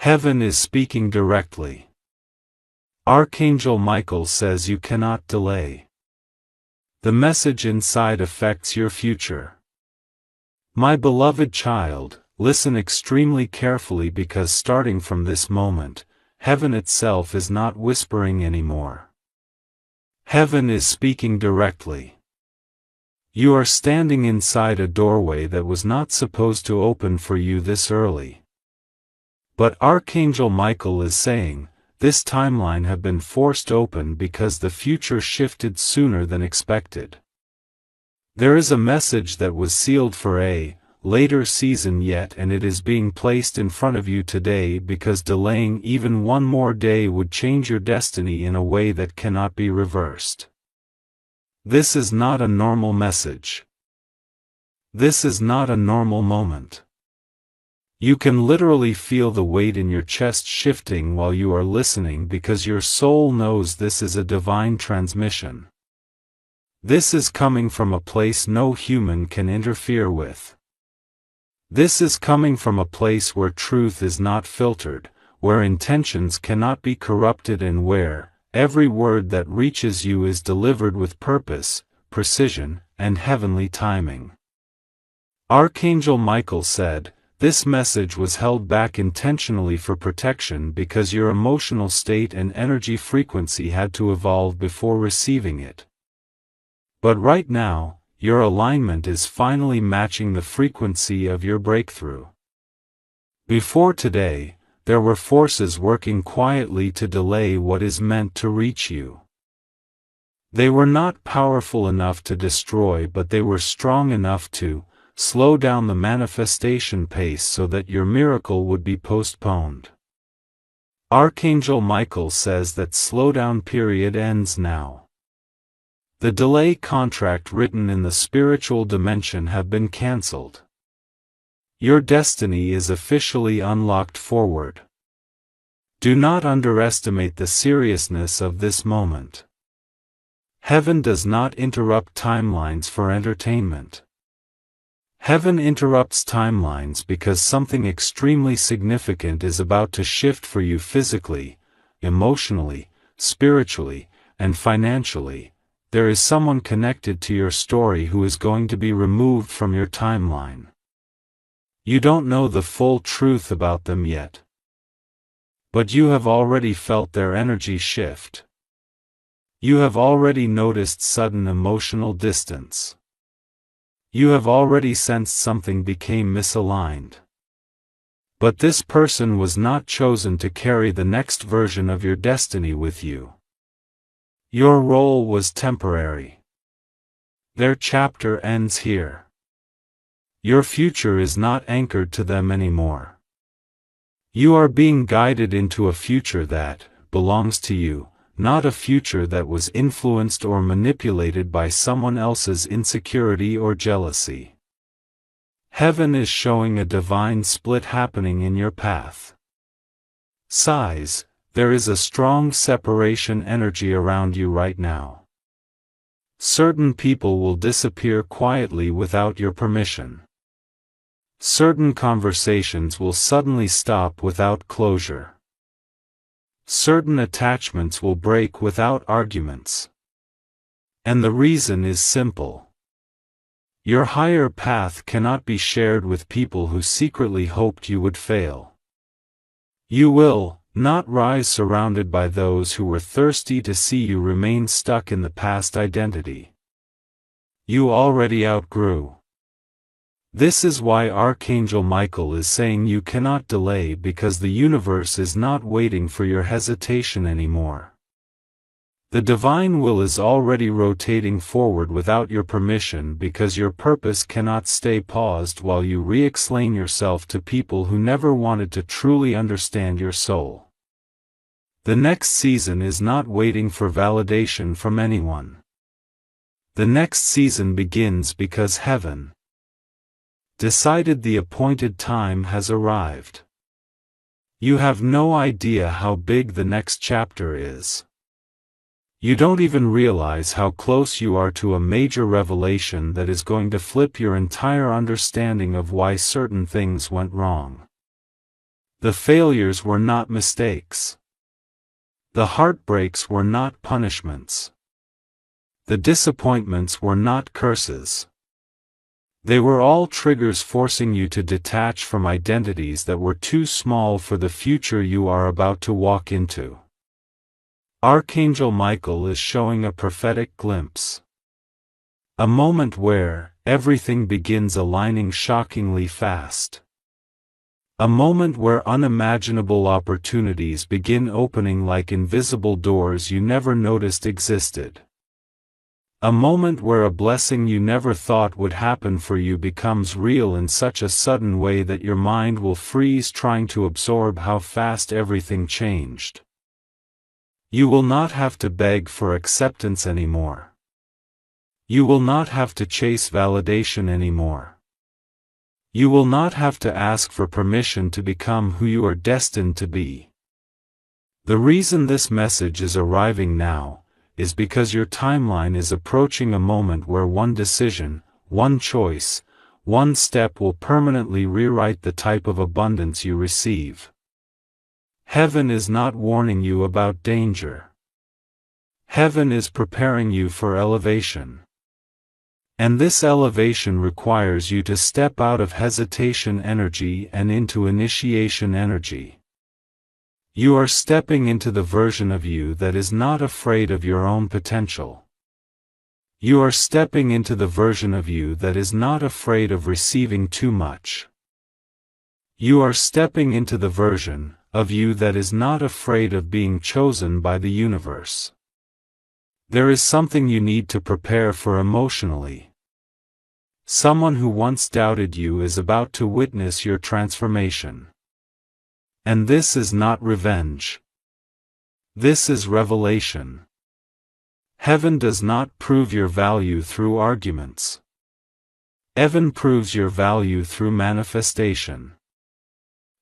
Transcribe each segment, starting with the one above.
Heaven is speaking directly. Archangel Michael says you cannot delay. The message inside affects your future. My beloved child, listen extremely carefully because starting from this moment, heaven itself is not whispering anymore. Heaven is speaking directly. You are standing inside a doorway that was not supposed to open for you this early. But Archangel Michael is saying, this timeline have been forced open because the future shifted sooner than expected. There is a message that was sealed for a later season yet, and it is being placed in front of you today because delaying even one more day would change your destiny in a way that cannot be reversed. This is not a normal message. This is not a normal moment. You can literally feel the weight in your chest shifting while you are listening because your soul knows this is a divine transmission. This is coming from a place no human can interfere with. This is coming from a place where truth is not filtered, where intentions cannot be corrupted, and where every word that reaches you is delivered with purpose, precision, and heavenly timing. Archangel Michael said, this message was held back intentionally for protection because your emotional state and energy frequency had to evolve before receiving it. But right now, your alignment is finally matching the frequency of your breakthrough. Before today, there were forces working quietly to delay what is meant to reach you. They were not powerful enough to destroy, but they were strong enough to slow down the manifestation pace so that your miracle would be postponed. Archangel Michael says that slowdown period ends now. The delay contract written in the spiritual dimension have been cancelled. Your destiny is officially unlocked forward. Do not underestimate the seriousness of this moment. Heaven does not interrupt timelines for entertainment. Heaven interrupts timelines because something extremely significant is about to shift for you physically, emotionally, spiritually, and financially. There is someone connected to your story who is going to be removed from your timeline. You don't know the full truth about them yet. But you have already felt their energy shift. You have already noticed sudden emotional distance. You have already sensed something became misaligned. But this person was not chosen to carry the next version of your destiny with you. Your role was temporary. Their chapter ends here. Your future is not anchored to them anymore. You are being guided into a future that belongs to you, not a future that was influenced or manipulated by someone else's insecurity or jealousy. Heaven is showing a divine split happening in your path. Sighs, there is a strong separation energy around you right now. Certain people will disappear quietly without your permission. Certain conversations will suddenly stop without closure. Certain attachments will break without arguments. And the reason is simple. Your higher path cannot be shared with people who secretly hoped you would fail. You will not rise surrounded by those who were thirsty to see you remain stuck in the past identity you already outgrew. This is why Archangel Michael is saying you cannot delay, because the universe is not waiting for your hesitation anymore. The divine will is already rotating forward without your permission, because your purpose cannot stay paused while you re-explain yourself to people who never wanted to truly understand your soul. The next season is not waiting for validation from anyone. The next season begins because heaven decided the appointed time has arrived. You have no idea how big the next chapter is. You don't even realize how close you are to a major revelation that is going to flip your entire understanding of why certain things went wrong. The failures were not mistakes. The heartbreaks were not punishments. The disappointments were not curses. They were all triggers forcing you to detach from identities that were too small for the future you are about to walk into. Archangel Michael is showing a prophetic glimpse. A moment where everything begins aligning shockingly fast. A moment where unimaginable opportunities begin opening like invisible doors you never noticed existed. A moment where a blessing you never thought would happen for you becomes real in such a sudden way that your mind will freeze trying to absorb how fast everything changed. You will not have to beg for acceptance anymore. You will not have to chase validation anymore. You will not have to ask for permission to become who you are destined to be. The reason this message is arriving now is because your timeline is approaching a moment where one decision, one choice, one step will permanently rewrite the type of abundance you receive. Heaven is not warning you about danger. Heaven is preparing you for elevation. And this elevation requires you to step out of hesitation energy and into initiation energy. You are stepping into the version of you that is not afraid of your own potential. You are stepping into the version of you that is not afraid of receiving too much. You are stepping into the version of you that is not afraid of being chosen by the universe. There is something you need to prepare for emotionally. Someone who once doubted you is about to witness your transformation. And this is not revenge. This is revelation. Heaven does not prove your value through arguments. Heaven proves your value through manifestation.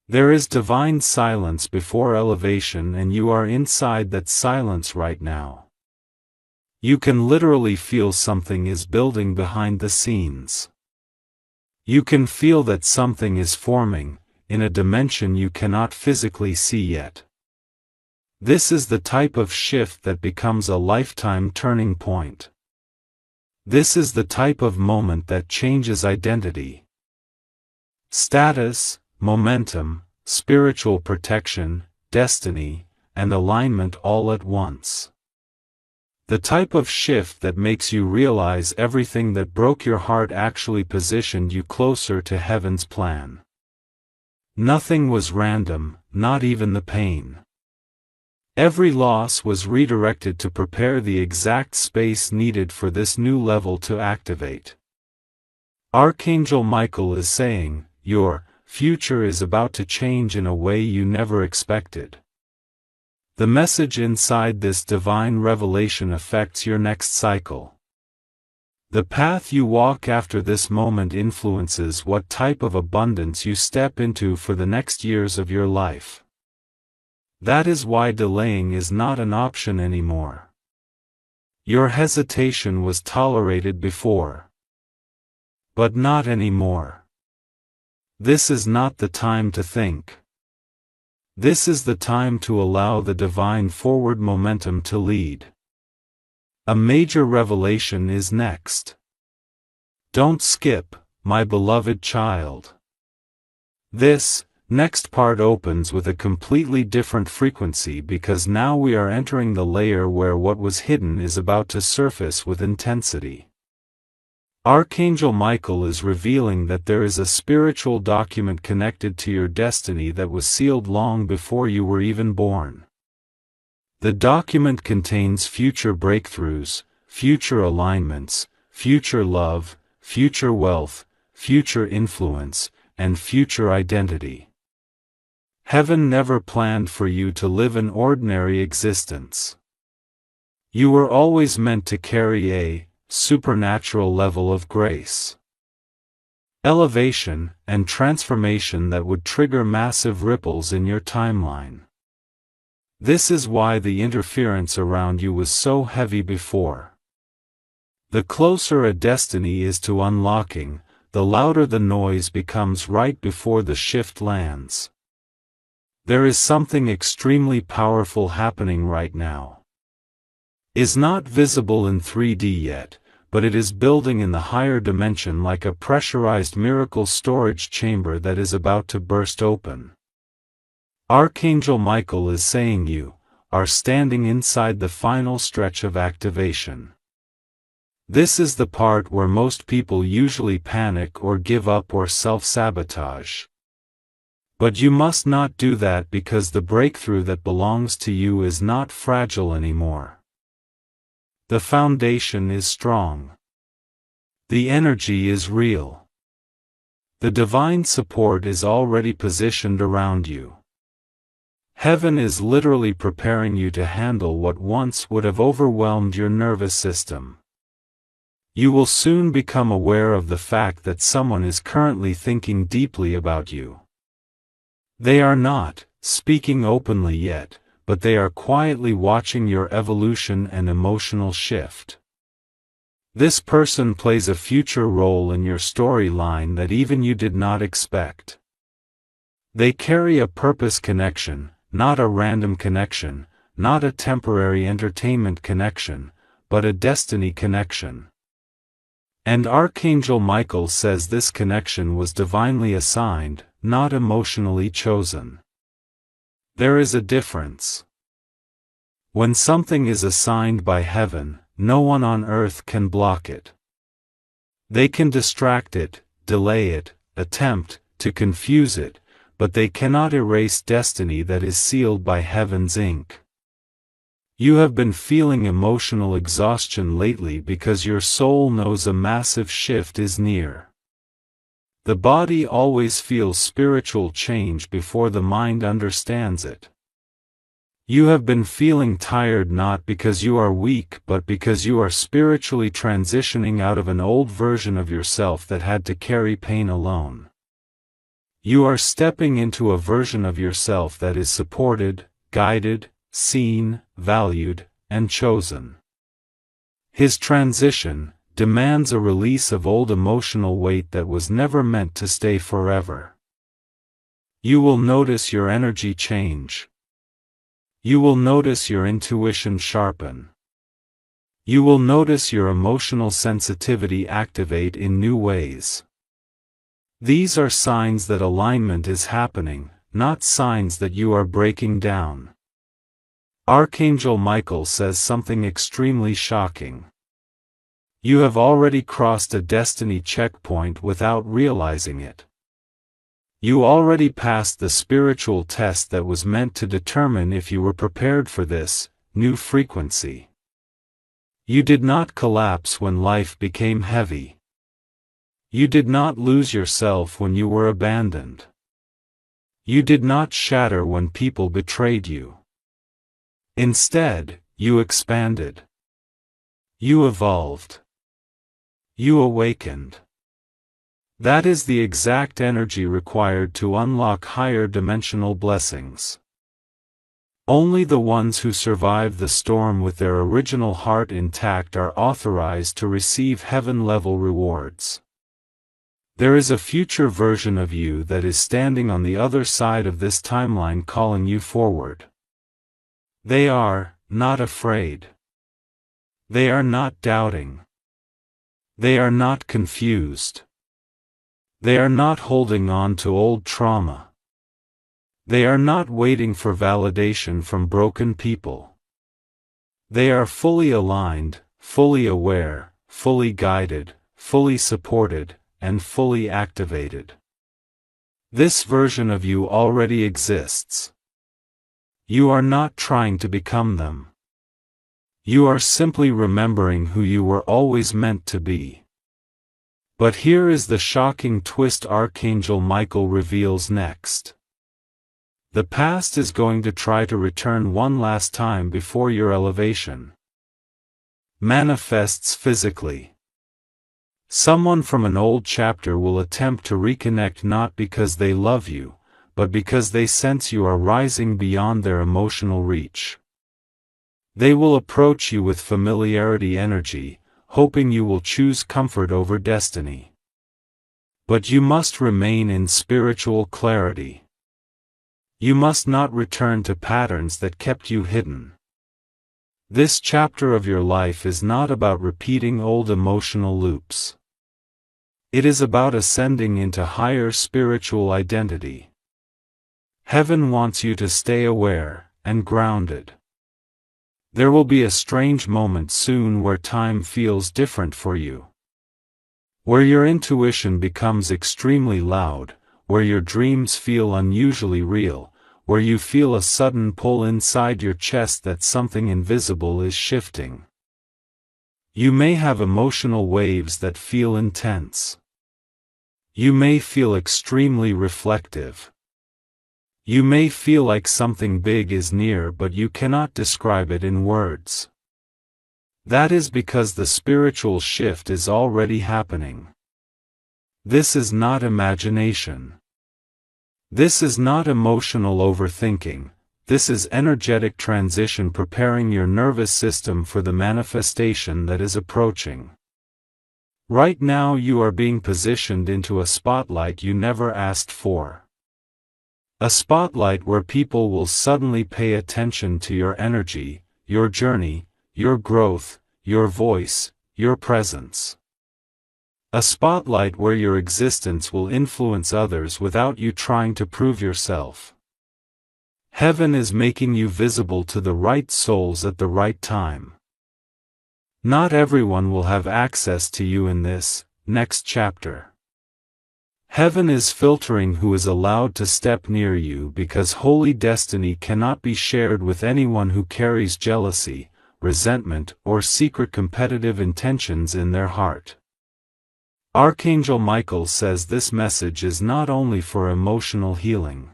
There is divine silence before elevation, and you are inside that silence right now. You can literally feel something is building behind the scenes. You can feel that something is forming, in a dimension you cannot physically see yet. This is the type of shift that becomes a lifetime turning point. This is the type of moment that changes identity, status, momentum, spiritual protection, destiny, and alignment all at once. The type of shift that makes you realize everything that broke your heart actually positioned you closer to heaven's plan. Nothing was random, not even the pain. Every loss was redirected to prepare the exact space needed for this new level to activate. Archangel Michael is saying, your future is about to change in a way you never expected. The message inside this divine revelation affects your next cycle. The path you walk after this moment influences what type of abundance you step into for the next years of your life. That is why delaying is not an option anymore. Your hesitation was tolerated before, but not anymore. This is not the time to think. This is the time to allow the divine forward momentum to lead. A major revelation is next. Don't skip, my beloved child. This next part opens with a completely different frequency, because now we are entering the layer where what was hidden is about to surface with intensity. Archangel Michael is revealing that there is a spiritual document connected to your destiny that was sealed long before you were even born. The document contains future breakthroughs, future alignments, future love, future wealth, future influence, and future identity. Heaven never planned for you to live an ordinary existence. You were always meant to carry a supernatural level of grace, elevation, and transformation that would trigger massive ripples in your timeline. This is why the interference around you was so heavy before. The closer a destiny is to unlocking, the louder the noise becomes right before the shift lands. There is something extremely powerful happening right now. Is not visible in 3D yet, but it is building in the higher dimension like a pressurized miracle storage chamber that is about to burst open. Archangel Michael is saying you are standing inside the final stretch of activation. This is the part where most people usually panic or give up or self-sabotage. But you must not do that, because the breakthrough that belongs to you is not fragile anymore. The foundation is strong. The energy is real. The divine support is already positioned around you. Heaven is literally preparing you to handle what once would have overwhelmed your nervous system. You will soon become aware of the fact that someone is currently thinking deeply about you. They are not speaking openly yet, but they are quietly watching your evolution and emotional shift. This person plays a future role in your storyline that even you did not expect. They carry a purpose connection, not a random connection, not a temporary entertainment connection, but a destiny connection. And Archangel Michael says this connection was divinely assigned, not emotionally chosen. There is a difference. When something is assigned by heaven, no one on earth can block it. They can distract it, delay it, attempt to confuse it, but they cannot erase destiny that is sealed by heaven's ink. You have been feeling emotional exhaustion lately because your soul knows a massive shift is near. The body always feels spiritual change before the mind understands it. You have been feeling tired not because you are weak but because you are spiritually transitioning out of an old version of yourself that had to carry pain alone. You are stepping into a version of yourself that is supported, guided, seen, valued, and chosen. His transition demands a release of old emotional weight that was never meant to stay forever. You will notice your energy change. You will notice your intuition sharpen. You will notice your emotional sensitivity activate in new ways. These are signs that alignment is happening, not signs that you are breaking down. Archangel Michael says something extremely shocking. You have already crossed a destiny checkpoint without realizing it. You already passed the spiritual test that was meant to determine if you were prepared for this new frequency. You did not collapse when life became heavy. You did not lose yourself when you were abandoned. You did not shatter when people betrayed you. Instead, you expanded. You evolved. You awakened. That is the exact energy required to unlock higher dimensional blessings. Only the ones who survive the storm with their original heart intact are authorized to receive heaven-level rewards. There is a future version of you that is standing on the other side of this timeline calling you forward. They are not afraid. They are not doubting. They are not confused. They are not holding on to old trauma. They are not waiting for validation from broken people. They are fully aligned, fully aware, fully guided, fully supported, and fully activated. This version of you already exists. You are not trying to become them. You are simply remembering who you were always meant to be. But here is the shocking twist Archangel Michael reveals next. The past is going to try to return one last time before your elevation manifests physically. Someone from an old chapter will attempt to reconnect not because they love you, but because they sense you are rising beyond their emotional reach. They will approach you with familiarity energy, hoping you will choose comfort over destiny. But you must remain in spiritual clarity. You must not return to patterns that kept you hidden. This chapter of your life is not about repeating old emotional loops. It is about ascending into higher spiritual identity. Heaven wants you to stay aware and grounded. There will be a strange moment soon where time feels different for you. Where your intuition becomes extremely loud, where your dreams feel unusually real, where you feel a sudden pull inside your chest that something invisible is shifting. You may have emotional waves that feel intense. You may feel extremely reflective. You may feel like something big is near, but you cannot describe it in words. That is because the spiritual shift is already happening. This is not imagination. This is not emotional overthinking. This is energetic transition preparing your nervous system for the manifestation that is approaching. Right now you are being positioned into a spotlight you never asked for. A spotlight where people will suddenly pay attention to your energy, your journey, your growth, your voice, your presence. A spotlight where your existence will influence others without you trying to prove yourself. Heaven is making you visible to the right souls at the right time. Not everyone will have access to you in this next chapter. Heaven is filtering who is allowed to step near you because holy destiny cannot be shared with anyone who carries jealousy, resentment, or secret competitive intentions in their heart. Archangel Michael says this message is not only for emotional healing.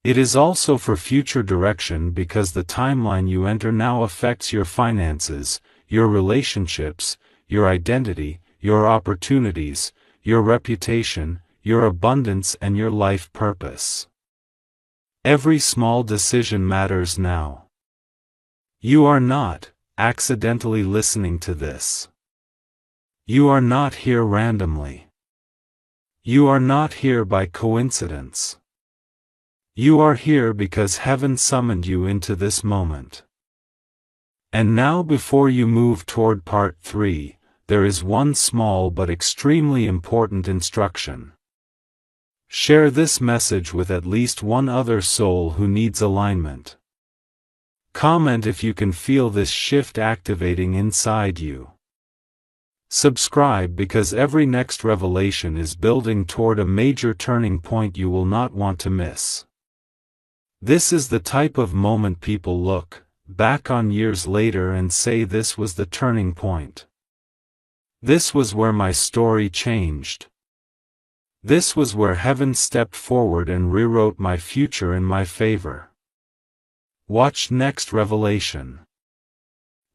It is also for future direction because the timeline you enter now affects your finances, your relationships, your identity, your opportunities, your reputation, your abundance, and your life purpose. Every small decision matters now. You are not accidentally listening to this. You are not here randomly. You are not here by coincidence. You are here because heaven summoned you into this moment. And now, before you move toward part 3, there is one small but extremely important instruction. Share this message with at least one other soul who needs alignment. Comment if you can feel this shift activating inside you. Subscribe because every next revelation is building toward a major turning point you will not want to miss. This is the type of moment people look back on years later and say, this was the turning point. This was where my story changed. This was where heaven stepped forward and rewrote my future in my favor. Watch next revelation.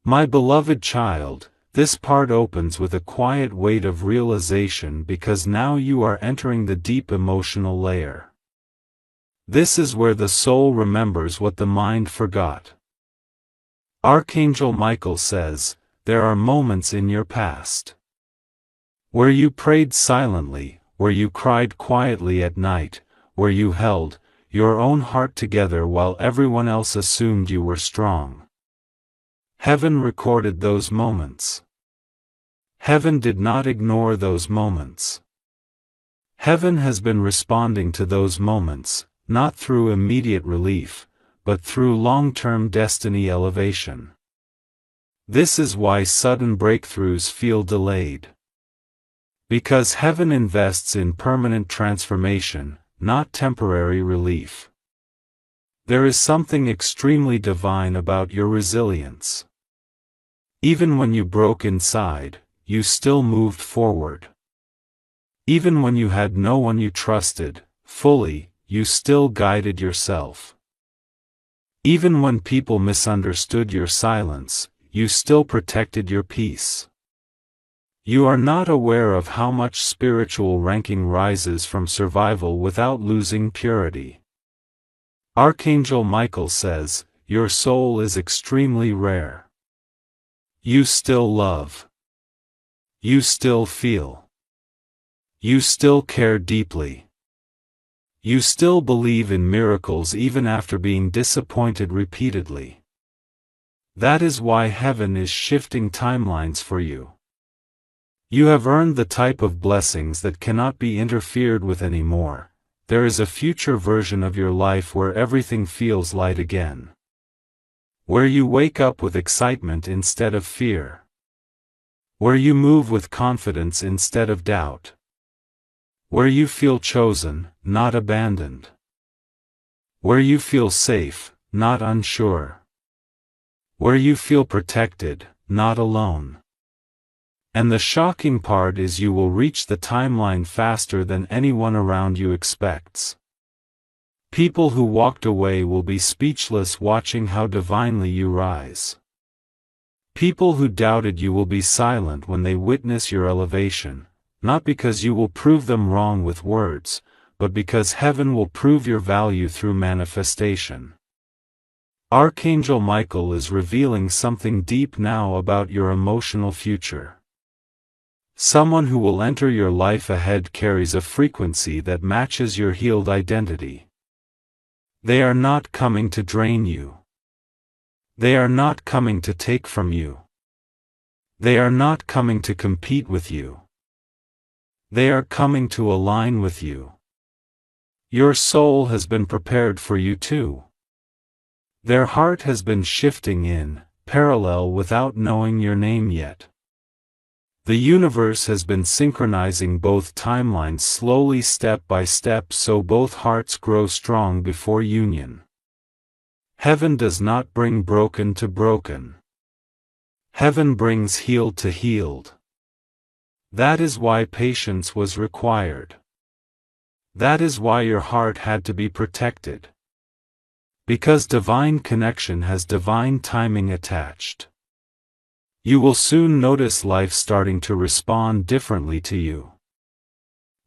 My beloved child, this part opens with a quiet weight of realization because now you are entering the deep emotional layer. This is where the soul remembers what the mind forgot. Archangel Michael says, there are moments in your past where you prayed silently, where you cried quietly at night, where you held your own heart together while everyone else assumed you were strong. Heaven recorded those moments. Heaven did not ignore those moments. Heaven has been responding to those moments, not through immediate relief, but through long-term destiny elevation. This is why sudden breakthroughs feel delayed. Because heaven invests in permanent transformation, not temporary relief. There is something extremely divine about your resilience. Even when you broke inside, you still moved forward. Even when you had no one you trusted fully, you still guided yourself. Even when people misunderstood your silence, you still protected your peace. You are not aware of how much spiritual ranking rises from survival without losing purity. Archangel Michael says, your soul is extremely rare. You still love. You still feel. You still care deeply. You still believe in miracles even after being disappointed repeatedly. That is why heaven is shifting timelines for you. You have earned the type of blessings that cannot be interfered with anymore. There is a future version of your life where everything feels light again. Where you wake up with excitement instead of fear. Where you move with confidence instead of doubt. Where you feel chosen, not abandoned. Where you feel safe, not unsure. Where you feel protected, not alone. And the shocking part is you will reach the timeline faster than anyone around you expects. People who walked away will be speechless watching how divinely you rise. People who doubted you will be silent when they witness your elevation, not because you will prove them wrong with words, but because heaven will prove your value through manifestation. Archangel Michael is revealing something deep now about your emotional future. Someone who will enter your life ahead carries a frequency that matches your healed identity. They are not coming to drain you. They are not coming to take from you. They are not coming to compete with you. They are coming to align with you. Your soul has been prepared for you too. Their heart has been shifting in parallel without knowing your name yet. The universe has been synchronizing both timelines slowly step by step so both hearts grow strong before union. Heaven does not bring broken to broken. Heaven brings healed to healed. That is why patience was required. That is why your heart had to be protected. Because divine connection has divine timing attached. You will soon notice life starting to respond differently to you.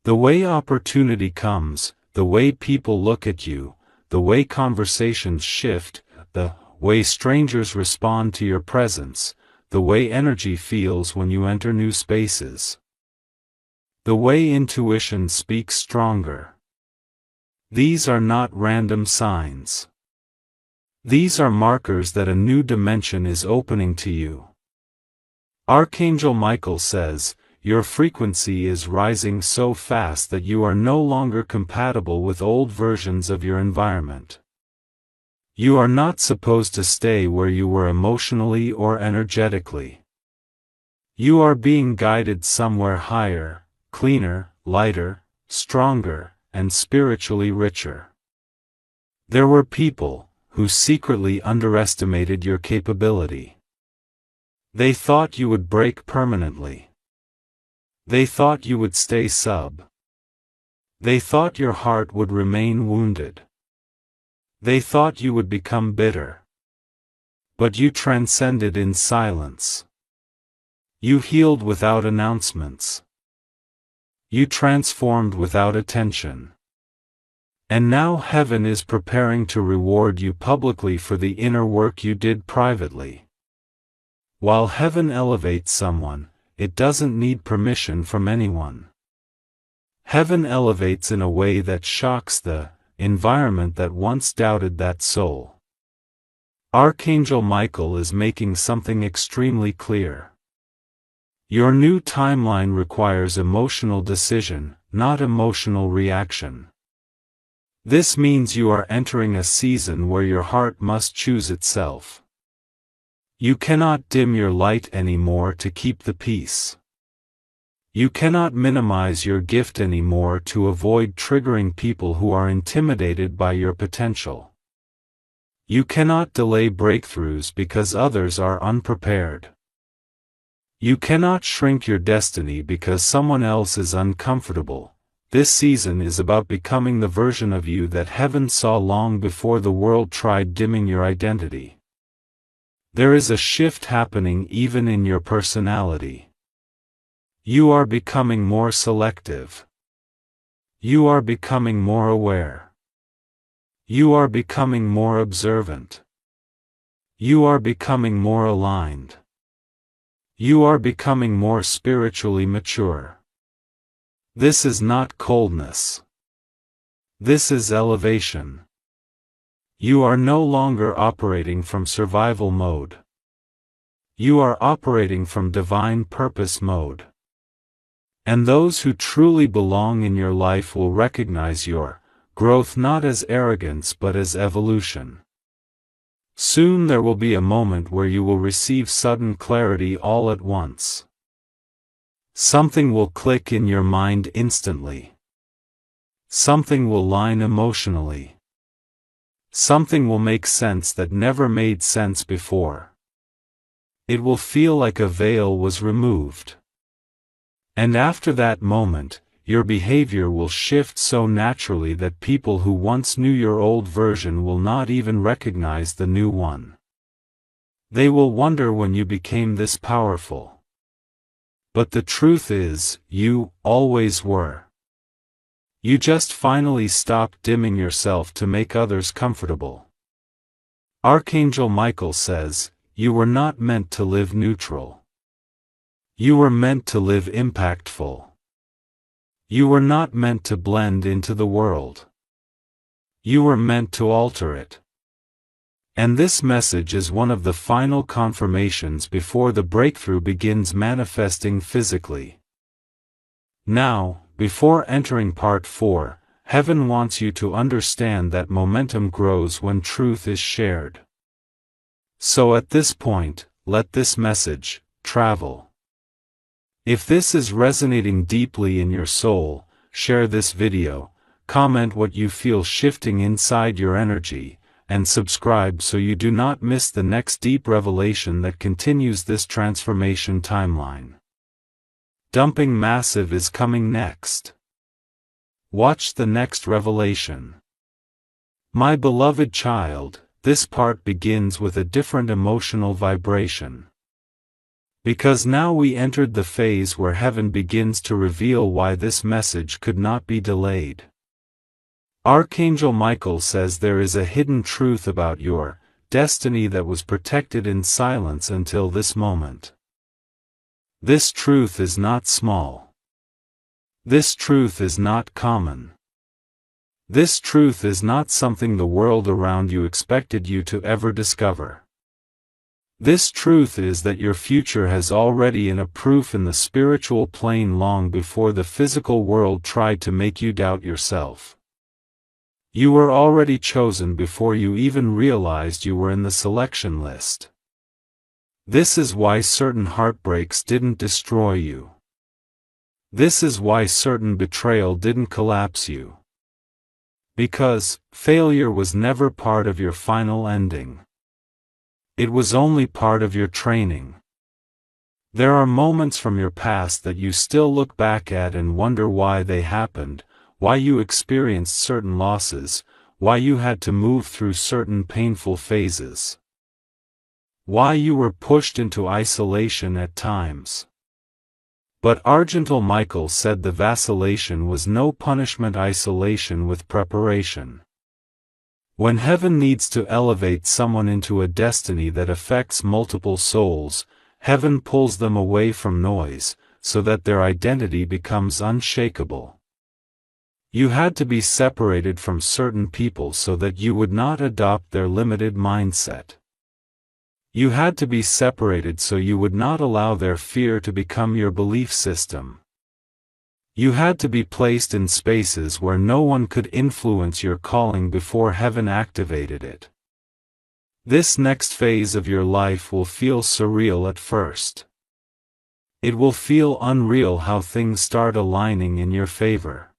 The way opportunity comes, the way people look at you, the way conversations shift, the way strangers respond to your presence, the way energy feels when you enter new spaces. The way intuition speaks stronger. These are not random signs. These are markers that a new dimension is opening to you. Archangel Michael says, your frequency is rising so fast that you are no longer compatible with old versions of your environment. You are not supposed to stay where you were emotionally or energetically. You are being guided somewhere higher, cleaner, lighter, stronger, and spiritually richer. There were people who secretly underestimated your capability. They thought you would break permanently. They thought you would stay sub. They thought your heart would remain wounded. They thought you would become bitter. But you transcended in silence. You healed without announcements. You transformed without attention. And now heaven is preparing to reward you publicly for the inner work you did privately. While heaven elevates someone, it doesn't need permission from anyone. Heaven elevates in a way that shocks the environment that once doubted that soul. Archangel Michael is making something extremely clear. Your new timeline requires emotional decision, not emotional reaction. This means you are entering a season where your heart must choose itself. You cannot dim your light anymore to keep the peace. You cannot minimize your gift anymore to avoid triggering people who are intimidated by your potential. You cannot delay breakthroughs because others are unprepared. You cannot shrink your destiny because someone else is uncomfortable. This season is about becoming the version of you that heaven saw long before the world tried dimming your identity. There is a shift happening even in your personality. You are becoming more selective. You are becoming more aware. You are becoming more observant. You are becoming more aligned. You are becoming more spiritually mature. This is not coldness. This is elevation. You are no longer operating from survival mode. You are operating from divine purpose mode. And those who truly belong in your life will recognize your growth not as arrogance but as evolution. Soon there will be a moment where you will receive sudden clarity all at once. Something will click in your mind instantly. Something will line emotionally. Something will make sense that never made sense before. It will feel like a veil was removed. And after that moment, your behavior will shift so naturally that people who once knew your old version will not even recognize the new one. They will wonder when you became this powerful. But the truth is, you always were. You just finally stopped dimming yourself to make others comfortable. Archangel Michael says, you were not meant to live neutral. You were meant to live impactful. You were not meant to blend into the world. You were meant to alter it. And this message is one of the final confirmations before the breakthrough begins manifesting physically. Now, before entering part 4, Heaven wants you to understand that momentum grows when truth is shared. So at this point, let this message travel. If this is resonating deeply in your soul, share this video, comment what you feel shifting inside your energy, and subscribe so you do not miss the next deep revelation that continues this transformation timeline. Dumping Massive is coming next. Watch the next revelation. My beloved child, this part begins with a different emotional vibration. Because now we entered the phase where Heaven begins to reveal why this message could not be delayed. Archangel Michael says there is a hidden truth about your destiny that was protected in silence until this moment. This truth is not small. This truth is not common. This truth is not something the world around you expected you to ever discover. This truth is that your future has already been a proof in the spiritual plane long before the physical world tried to make you doubt yourself. You were already chosen before you even realized you were in the selection list. This is why certain heartbreaks didn't destroy you. This is why certain betrayal didn't collapse you. Because failure was never part of your final ending. It was only part of your training. There are moments from your past that you still look back at and wonder why they happened, why you experienced certain losses, why you had to move through certain painful phases. Why you were pushed into isolation at times. But Archangel Michael said the vacillation was no punishment, isolation with preparation. When Heaven needs to elevate someone into a destiny that affects multiple souls, Heaven pulls them away from noise, so that their identity becomes unshakable. You had to be separated from certain people so that you would not adopt their limited mindset. You had to be separated so you would not allow their fear to become your belief system. You had to be placed in spaces where no one could influence your calling before Heaven activated it. This next phase of your life will feel surreal at first. It will feel unreal how things start aligning in your favor.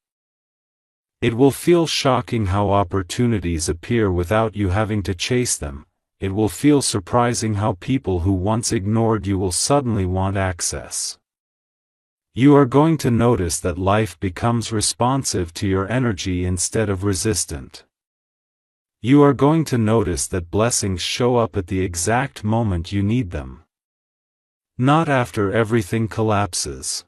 It will feel shocking how opportunities appear without you having to chase them. It will feel surprising how people who once ignored you will suddenly want access. You are going to notice that life becomes responsive to your energy instead of resistant. You are going to notice that blessings show up at the exact moment you need them. Not after everything collapses.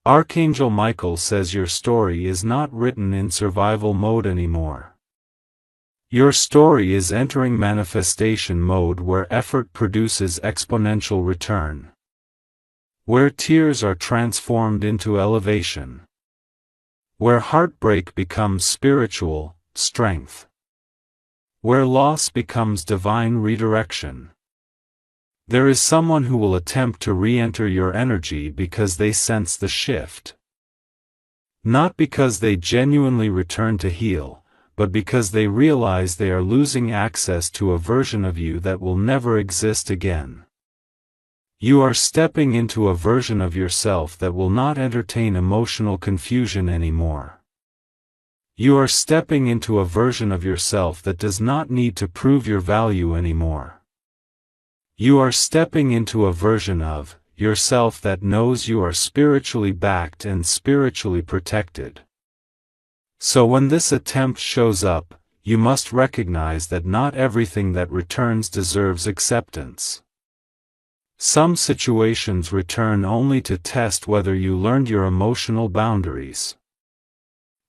Archangel Michael says your story is not written in survival mode anymore. Your story is entering manifestation mode where effort produces exponential return. Where tears are transformed into elevation. Where heartbreak becomes spiritual strength. Where loss becomes divine redirection. There is someone who will attempt to re-enter your energy because they sense the shift. Not because they genuinely return to heal, but because they realize they are losing access to a version of you that will never exist again. You are stepping into a version of yourself that will not entertain emotional confusion anymore. You are stepping into a version of yourself that does not need to prove your value anymore. You are stepping into a version of yourself that knows you are spiritually backed and spiritually protected. So when this attempt shows up, you must recognize that not everything that returns deserves acceptance. Some situations return only to test whether you learned your emotional boundaries.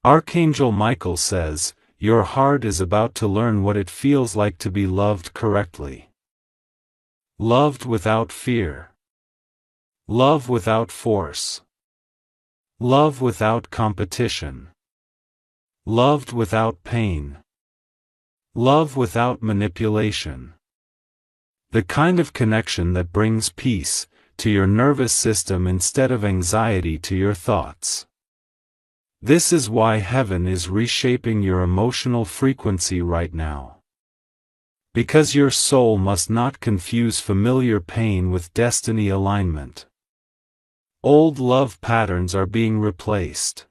Archangel Michael says, your heart is about to learn what it feels like to be loved correctly. Loved without fear. Love without force. Love without competition. Loved without pain. Love without manipulation. The kind of connection that brings peace to your nervous system instead of anxiety to your thoughts. This is why heaven is reshaping your emotional frequency right now. Because your soul must not confuse familiar pain with destiny alignment. Old love patterns are being replaced.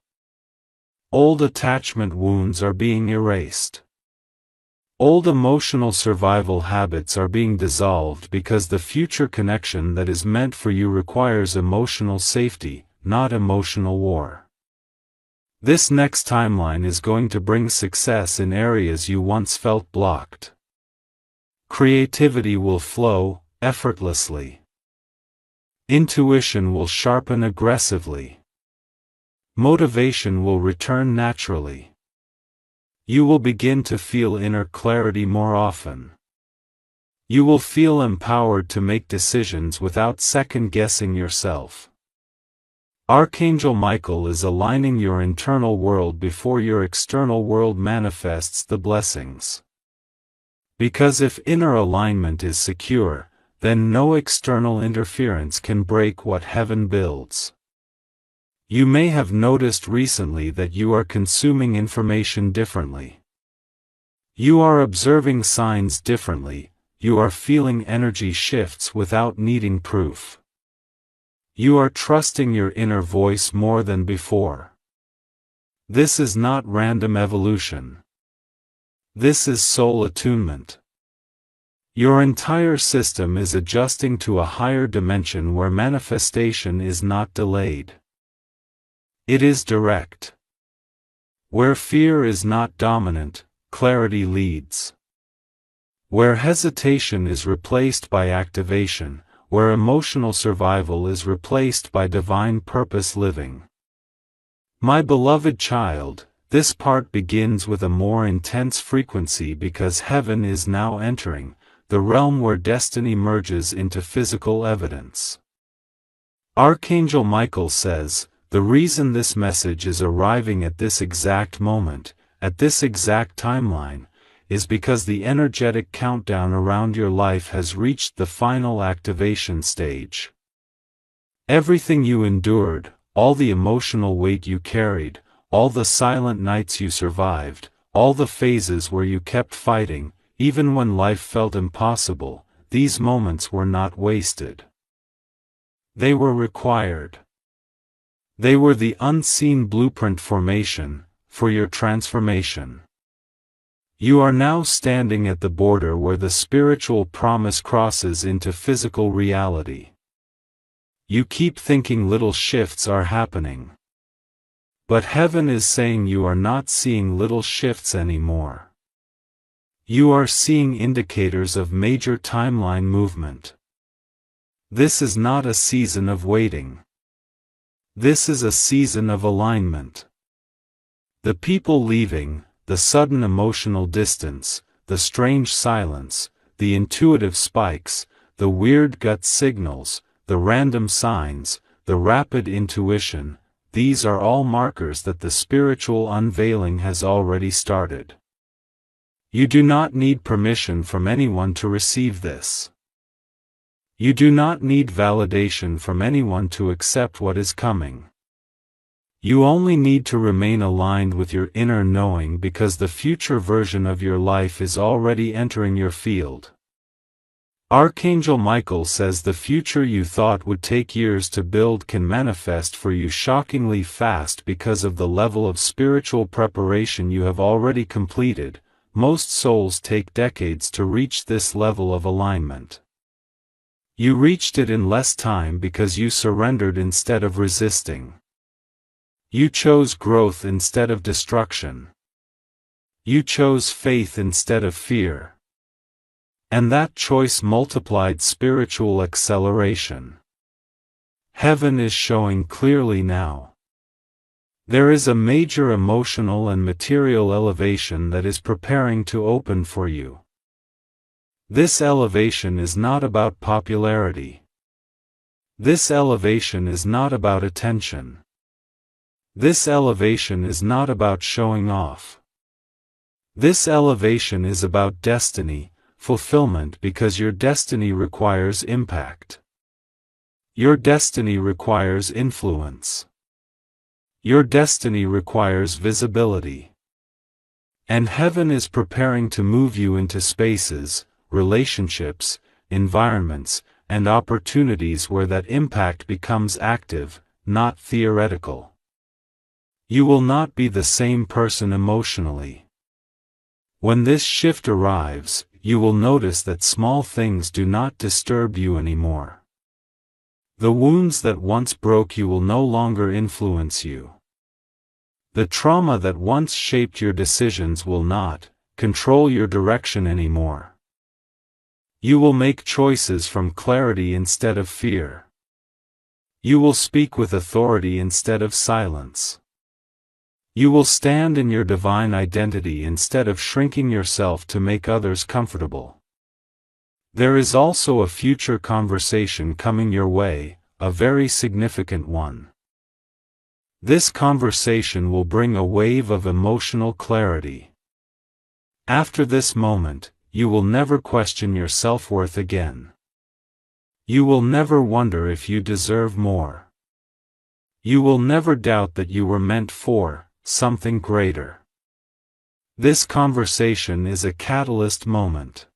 Old attachment wounds are being erased. Old emotional survival habits are being dissolved because the future connection that is meant for you requires emotional safety, not emotional war. This next timeline is going to bring success in areas you once felt blocked. Creativity will flow effortlessly. Intuition will sharpen aggressively. Motivation will return naturally. You will begin to feel inner clarity more often. You will feel empowered to make decisions without second-guessing yourself. Archangel Michael is aligning your internal world before your external world manifests the blessings. Because if inner alignment is secure, then no external interference can break what heaven builds. You may have noticed recently that you are consuming information differently. You are observing signs differently, you are feeling energy shifts without needing proof. You are trusting your inner voice more than before. This is not random evolution. This is soul attunement. Your entire system is adjusting to a higher dimension where manifestation is not delayed. It is direct. Where fear is not dominant, clarity leads. Where hesitation is replaced by activation, where emotional survival is replaced by divine purpose living. My beloved child, this part begins with a more intense frequency because heaven is now entering the realm where destiny merges into physical evidence. Archangel Michael says, the reason this message is arriving at this exact moment, at this exact timeline, is because the energetic countdown around your life has reached the final activation stage. Everything you endured, all the emotional weight you carried, all the silent nights you survived, all the phases where you kept fighting, even when life felt impossible, these moments were not wasted. They were required. They were the unseen blueprint formation for your transformation. You are now standing at the border where the spiritual promise crosses into physical reality. You keep thinking little shifts are happening. But heaven is saying you are not seeing little shifts anymore. You are seeing indicators of major timeline movement. This is not a season of waiting. This is a season of alignment. The people leaving, the sudden emotional distance, the strange silence, the intuitive spikes, the weird gut signals, the random signs, the rapid intuition, these are all markers that the spiritual unveiling has already started. You do not need permission from anyone to receive this. You do not need validation from anyone to accept what is coming. You only need to remain aligned with your inner knowing, because the future version of your life is already entering your field. Archangel Michael says the future you thought would take years to build can manifest for you shockingly fast because of the level of spiritual preparation you have already completed. Most souls take decades to reach this level of alignment. You reached it in less time because you surrendered instead of resisting. You chose growth instead of destruction. You chose faith instead of fear. And that choice multiplied spiritual acceleration. Heaven is showing clearly now. There is a major emotional and material elevation that is preparing to open for you. This elevation is not about popularity. This elevation is not about attention. This elevation is not about showing off. This elevation is about destiny, fulfillment, because your destiny requires impact. Your destiny requires influence. Your destiny requires visibility. And heaven is preparing to move you into spaces, relationships, environments, and opportunities where that impact becomes active, not theoretical. You will not be the same person emotionally. When this shift arrives, you will notice that small things do not disturb you anymore. The wounds that once broke you will no longer influence you. The trauma that once shaped your decisions will not control your direction anymore. You will make choices from clarity instead of fear. You will speak with authority instead of silence. You will stand in your divine identity instead of shrinking yourself to make others comfortable. There is also a future conversation coming your way, a very significant one. This conversation will bring a wave of emotional clarity. After this moment, you will never question your self-worth again. You will never wonder if you deserve more. You will never doubt that you were meant for something greater. This conversation is a catalyst moment.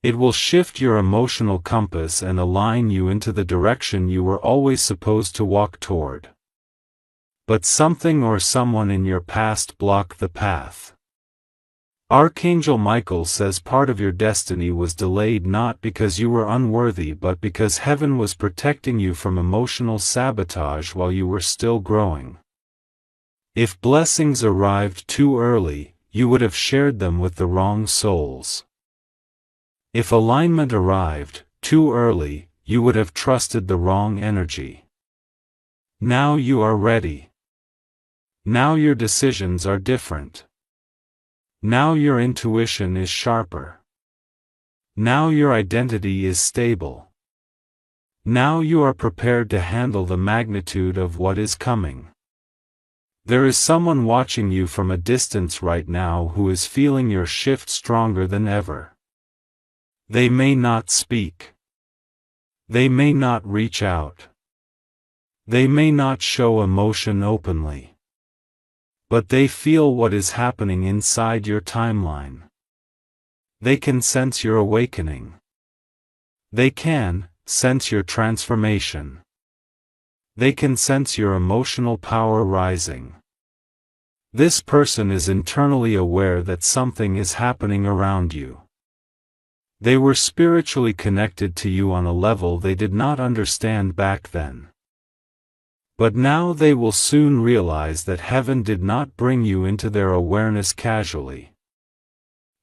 It will shift your emotional compass and align you into the direction you were always supposed to walk toward. But something or someone in your past blocked the path. Archangel Michael says part of your destiny was delayed not because you were unworthy but because heaven was protecting you from emotional sabotage while you were still growing. If blessings arrived too early, you would have shared them with the wrong souls. If alignment arrived too early, you would have trusted the wrong energy. Now you are ready. Now your decisions are different. Now your intuition is sharper. Now your identity is stable. Now you are prepared to handle the magnitude of what is coming. There is someone watching you from a distance right now who is feeling your shift stronger than ever. They may not speak. They may not reach out. They may not show emotion openly. But they feel what is happening inside your timeline. They can sense your awakening. They can sense your transformation. They can sense your emotional power rising. This person is internally aware that something is happening around you. They were spiritually connected to you on a level they did not understand back then. But now they will soon realize that heaven did not bring you into their awareness casually.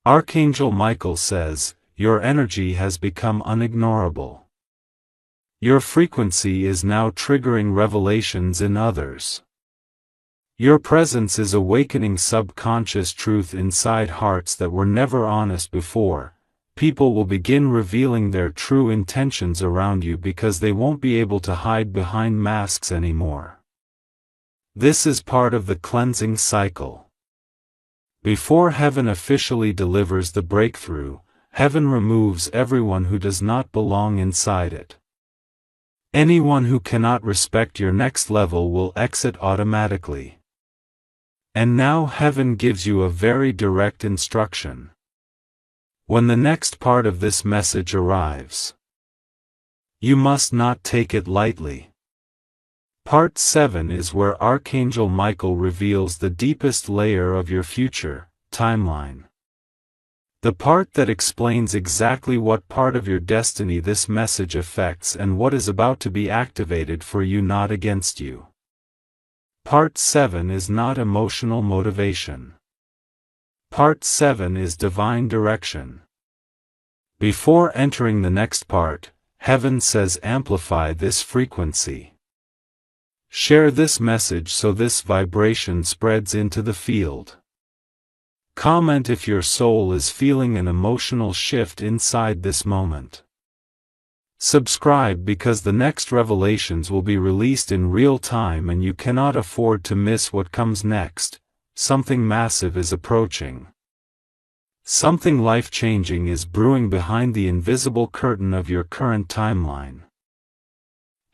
Archangel Michael says, your energy has become unignorable. Your frequency is now triggering revelations in others. Your presence is awakening subconscious truth inside hearts that were never honest before. People will begin revealing their true intentions around you because they won't be able to hide behind masks anymore. This is part of the cleansing cycle. Before heaven officially delivers the breakthrough, heaven removes everyone who does not belong inside it. Anyone who cannot respect your next level will exit automatically. And now heaven gives you a very direct instruction. When the next part of this message arrives, you must not take it lightly. Part 7 is where Archangel Michael reveals the deepest layer of your future timeline. The part that explains exactly what part of your destiny this message affects and what is about to be activated for you, not against you. Part 7 is not emotional motivation. Part 7 is divine direction. Before entering the next part, heaven says amplify this frequency. Share this message so this vibration spreads into the field. Comment if your soul is feeling an emotional shift inside this moment. Subscribe because the next revelations will be released in real time and you cannot afford to miss what comes next. Something massive is approaching. Something life-changing is brewing behind the invisible curtain of your current timeline.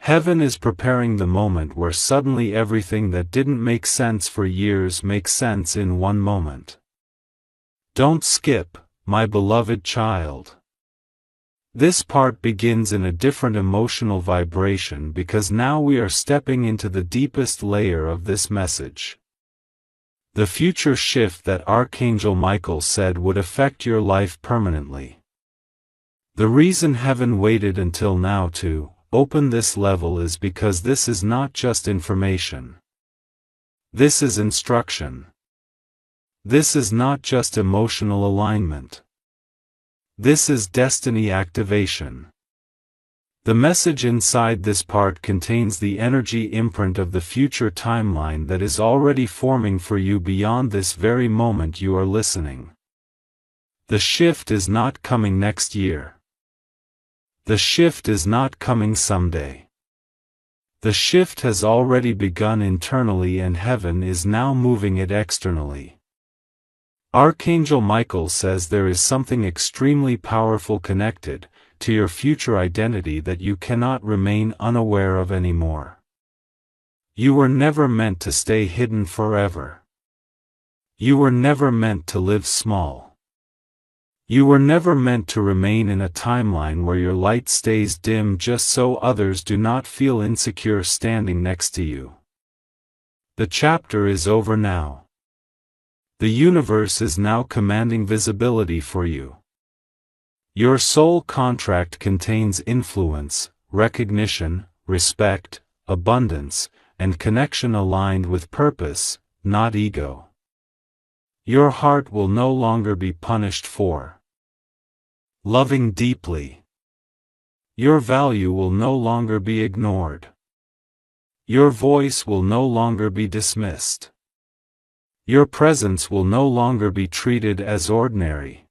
Heaven is preparing the moment where suddenly everything that didn't make sense for years makes sense in one moment. Don't skip, my beloved child. This part begins in a different emotional vibration because now we are stepping into the deepest layer of this message. The future shift that Archangel Michael said would affect your life permanently. The reason heaven waited until now to open this level is because this is not just information. This is instruction. This is not just emotional alignment. This is destiny activation. The message inside this part contains the energy imprint of the future timeline that is already forming for you beyond this very moment you are listening. The shift is not coming next year. The shift is not coming someday. The shift has already begun internally and heaven is now moving it externally. Archangel Michael says there is something extremely powerful connected to your future identity that you cannot remain unaware of anymore. You were never meant to stay hidden forever. You were never meant to live small. You were never meant to remain in a timeline where your light stays dim just so others do not feel insecure standing next to you. The chapter is over now. The universe is now commanding visibility for you. Your soul contract contains influence, recognition, respect, abundance, and connection aligned with purpose, not ego. Your heart will no longer be punished for loving deeply. Your value will no longer be ignored. Your voice will no longer be dismissed. Your presence will no longer be treated as ordinary.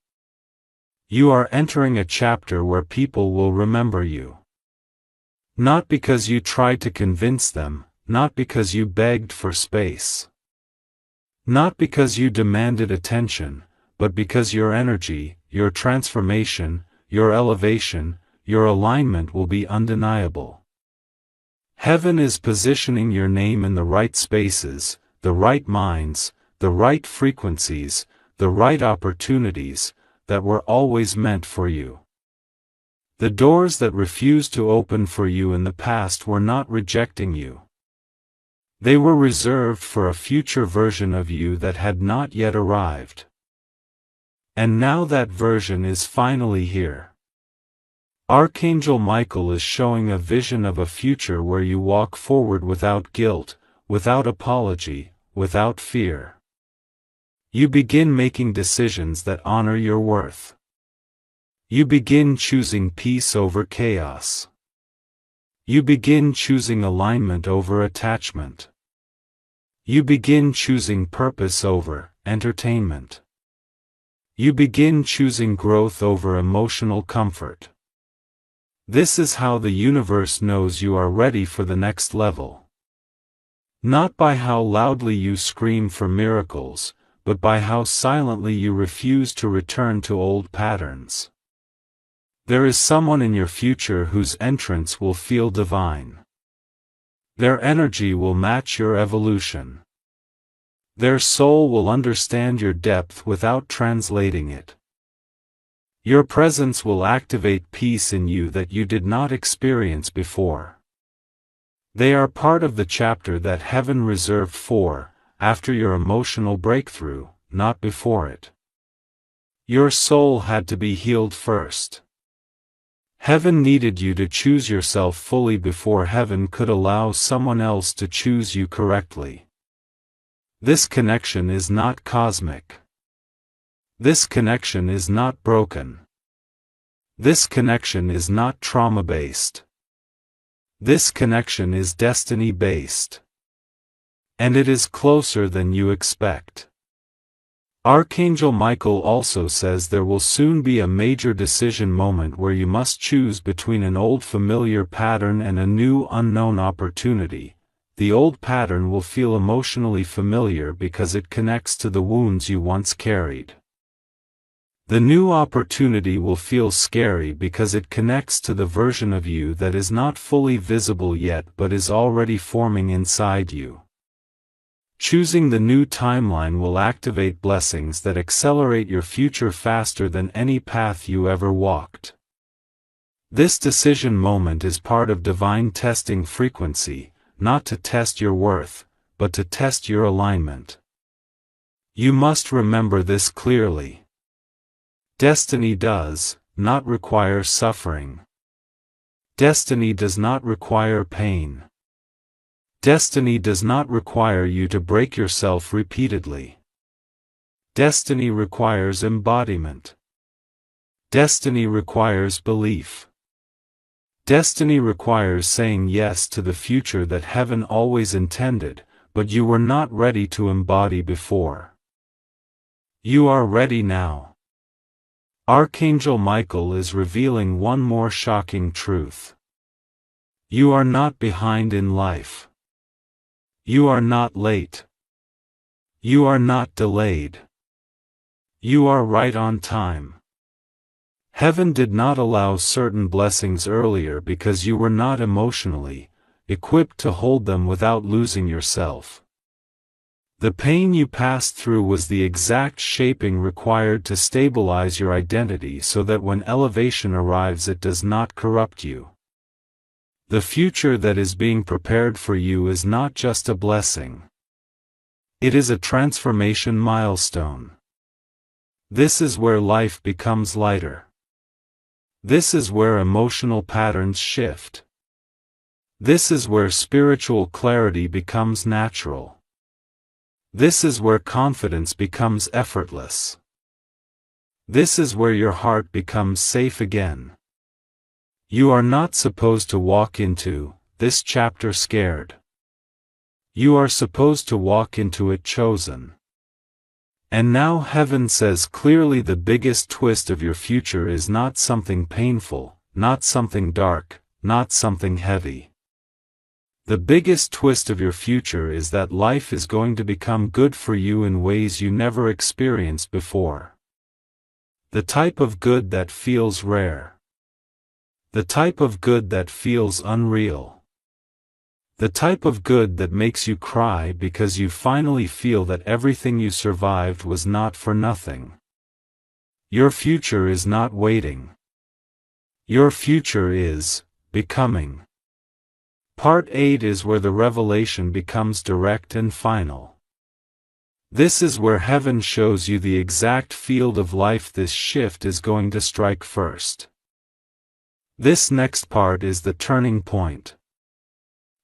You are entering a chapter where people will remember you. Not because you tried to convince them, not because you begged for space. Not because you demanded attention, but because your energy, your transformation, your elevation, your alignment will be undeniable. Heaven is positioning your name in the right spaces, the right minds, the right frequencies, the right opportunities, that were always meant for you. The doors that refused to open for you in the past were not rejecting you. They were reserved for a future version of you that had not yet arrived. And now that version is finally here. Archangel Michael is showing a vision of a future where you walk forward without guilt, without apology, without fear. You begin making decisions that honor your worth. You begin choosing peace over chaos. You begin choosing alignment over attachment. You begin choosing purpose over entertainment. You begin choosing growth over emotional comfort. This is how the universe knows you are ready for the next level. Not by how loudly you scream for miracles, but by how silently you refuse to return to old patterns. There is someone in your future whose entrance will feel divine. Their energy will match your evolution. Their soul will understand your depth without translating it. Your presence will activate peace in you that you did not experience before. They are part of the chapter that heaven reserved after your emotional breakthrough, not before it. Your soul had to be healed first. Heaven needed you to choose yourself fully before heaven could allow someone else to choose you correctly. This connection is not cosmic. This connection is not broken. This connection is not trauma-based. This connection is destiny-based. And it is closer than you expect. Archangel Michael also says there will soon be a major decision moment where you must choose between an old familiar pattern and a new unknown opportunity. The old pattern will feel emotionally familiar because it connects to the wounds you once carried. The new opportunity will feel scary because it connects to the version of you that is not fully visible yet but is already forming inside you. Choosing the new timeline will activate blessings that accelerate your future faster than any path you ever walked. This decision moment is part of divine testing frequency, not to test your worth, but to test your alignment. You must remember this clearly. Destiny does not require suffering. Destiny does not require pain. Destiny does not require you to break yourself repeatedly. Destiny requires embodiment. Destiny requires belief. Destiny requires saying yes to the future that heaven always intended, but you were not ready to embody before. You are ready now. Archangel Michael is revealing one more shocking truth. You are not behind in life. You are not late. You are not delayed. You are right on time. Heaven did not allow certain blessings earlier because you were not emotionally equipped to hold them without losing yourself. The pain you passed through was the exact shaping required to stabilize your identity so that when elevation arrives it does not corrupt you. The future that is being prepared for you is not just a blessing. It is a transformation milestone. This is where life becomes lighter. This is where emotional patterns shift. This is where spiritual clarity becomes natural. This is where confidence becomes effortless. This is where your heart becomes safe again. You are not supposed to walk into this chapter scared. You are supposed to walk into it chosen. And now heaven says clearly the biggest twist of your future is not something painful, not something dark, not something heavy. The biggest twist of your future is that life is going to become good for you in ways you never experienced before. The type of good that feels rare. The type of good that feels unreal. The type of good that makes you cry because you finally feel that everything you survived was not for nothing. Your future is not waiting. Your future is becoming. Part 8 is where the revelation becomes direct and final. This is where heaven shows you the exact field of life this shift is going to strike first. This next part is the turning point.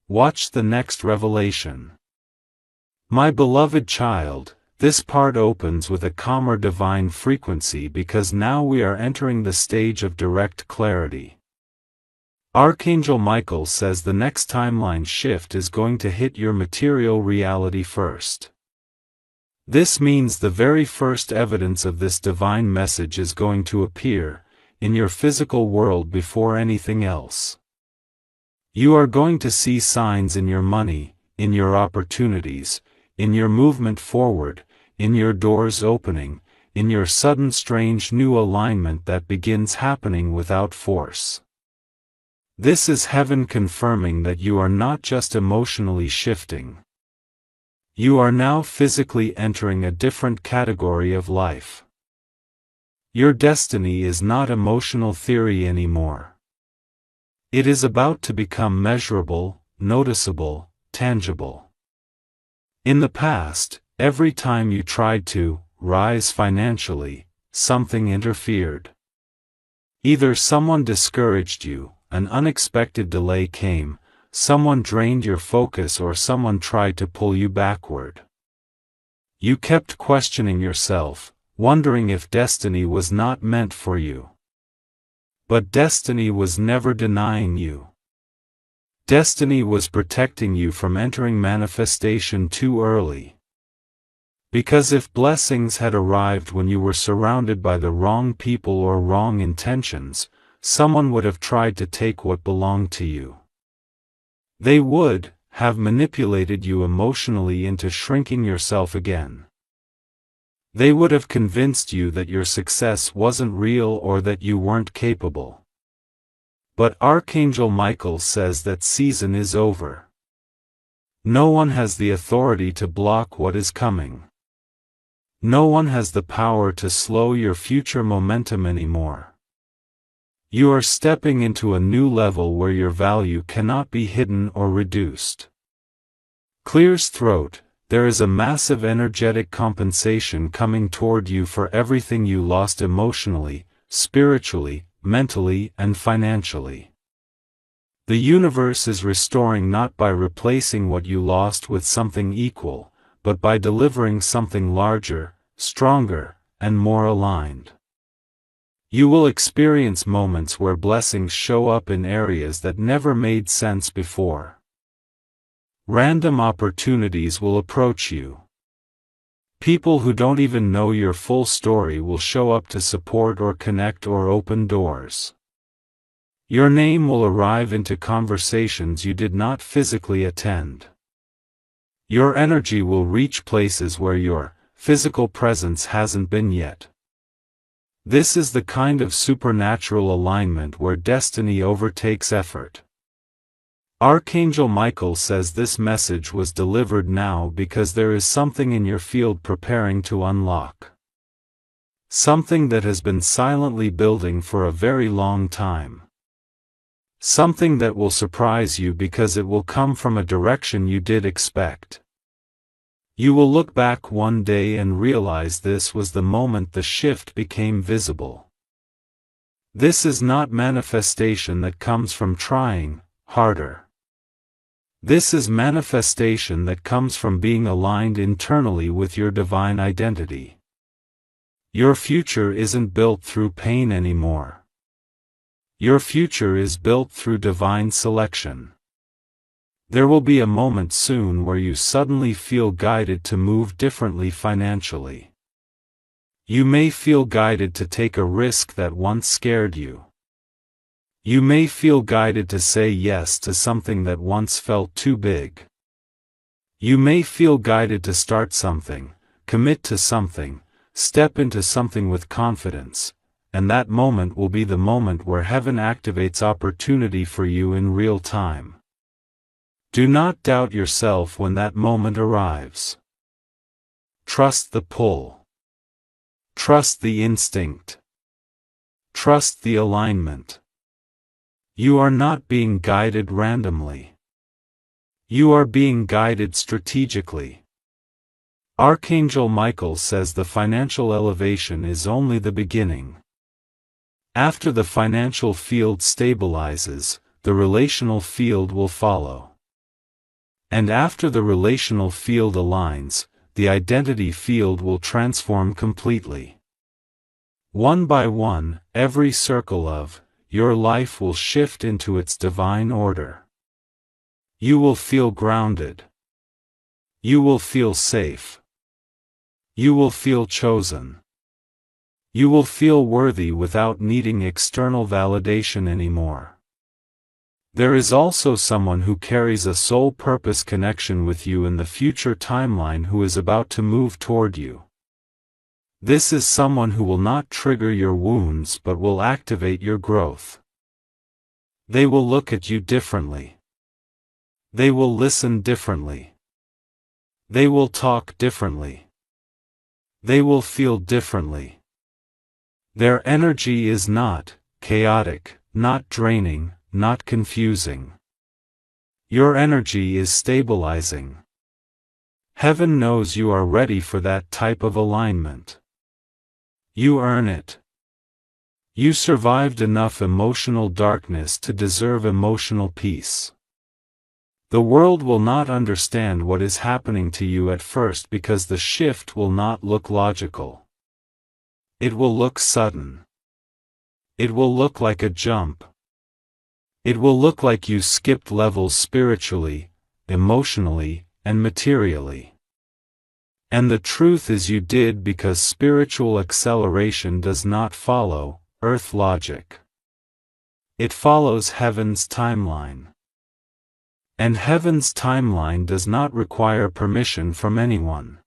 Watch the next revelation. My beloved child, this part opens with a calmer divine frequency because now we are entering the stage of direct clarity. Archangel Michael says the next timeline shift is going to hit your material reality first. This means the very first evidence of this divine message is going to appear in your physical world before anything else. You are going to see signs in your money, in your opportunities, in your movement forward, in your doors opening, in your sudden strange new alignment that begins happening without force. This is heaven confirming that you are not just emotionally shifting. You are now physically entering a different category of life. Your destiny is not emotional theory anymore. It is about to become measurable, noticeable, tangible. In the past, every time you tried to rise financially, something interfered. Either someone discouraged you, an unexpected delay came, someone drained your focus, or someone tried to pull you backward. You kept questioning yourself, wondering if destiny was not meant for you. But destiny was never denying you. Destiny was protecting you from entering manifestation too early. Because if blessings had arrived when you were surrounded by the wrong people or wrong intentions, someone would have tried to take what belonged to you. They would have manipulated you emotionally into shrinking yourself again. They would have convinced you that your success wasn't real or that you weren't capable. But Archangel Michael says that season is over. No one has the authority to block what is coming. No one has the power to slow your future momentum anymore. You are stepping into a new level where your value cannot be hidden or reduced. Clears throat, there is a massive energetic compensation coming toward you for everything you lost emotionally, spiritually, mentally, and financially. The universe is restoring not by replacing what you lost with something equal, but by delivering something larger, stronger, and more aligned. You will experience moments where blessings show up in areas that never made sense before. Random opportunities will approach you. People who don't even know your full story will show up to support or connect or open doors. Your name will arrive into conversations you did not physically attend. Your energy will reach places where your physical presence hasn't been yet. This is the kind of supernatural alignment where destiny overtakes effort. Archangel Michael says this message was delivered now because there is something in your field preparing to unlock. Something that has been silently building for a very long time. Something that will surprise you because it will come from a direction you did expect. You will look back one day and realize this was the moment the shift became visible. This is not manifestation that comes from trying harder. This is manifestation that comes from being aligned internally with your divine identity. Your future isn't built through pain anymore. Your future is built through divine selection. There will be a moment soon where you suddenly feel guided to move differently financially. You may feel guided to take a risk that once scared you. You may feel guided to say yes to something that once felt too big. You may feel guided to start something, commit to something, step into something with confidence, and that moment will be the moment where heaven activates opportunity for you in real time. Do not doubt yourself when that moment arrives. Trust the pull. Trust the instinct. Trust the alignment. You are not being guided randomly. You are being guided strategically. Archangel Michael says the financial elevation is only the beginning. After the financial field stabilizes, the relational field will follow. And after the relational field aligns, the identity field will transform completely. One by one, every circle of your life will shift into its divine order. You will feel grounded. You will feel safe. You will feel chosen. You will feel worthy without needing external validation anymore. There is also someone who carries a soul purpose connection with you in the future timeline who is about to move toward you. This is someone who will not trigger your wounds but will activate your growth. They will look at you differently. They will listen differently. They will talk differently. They will feel differently. Their energy is not chaotic, not draining, not confusing. Your energy is stabilizing. Heaven knows you are ready for that type of alignment. You earn it. You survived enough emotional darkness to deserve emotional peace. The world will not understand what is happening to you at first because the shift will not look logical. It will look sudden. It will look like a jump. It will look like you skipped levels spiritually, emotionally, and materially. And the truth is you did because spiritual acceleration does not follow earth logic. It follows heaven's timeline. And heaven's timeline does not require permission from anyone.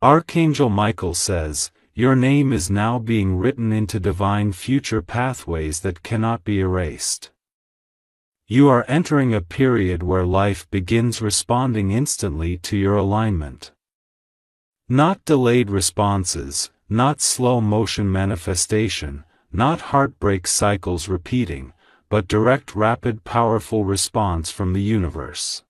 Archangel Michael says, your name is now being written into divine future pathways that cannot be erased. You are entering a period where life begins responding instantly to your alignment. Not delayed responses, not slow motion manifestation, not heartbreak cycles repeating, but direct, rapid, powerful response from the universe.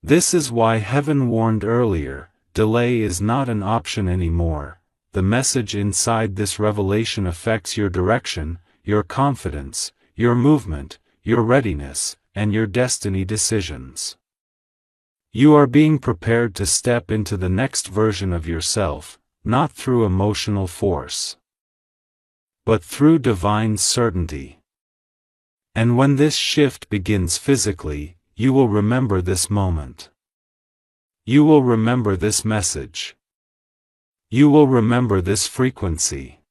This is why heaven warned earlier, delay is not an option anymore. The message inside this revelation affects your direction, your confidence, your movement, your readiness, and your destiny decisions. You are being prepared to step into the next version of yourself, not through emotional force, but through divine certainty. And when this shift begins physically, you will remember this moment. You will remember this message. You will remember this frequency.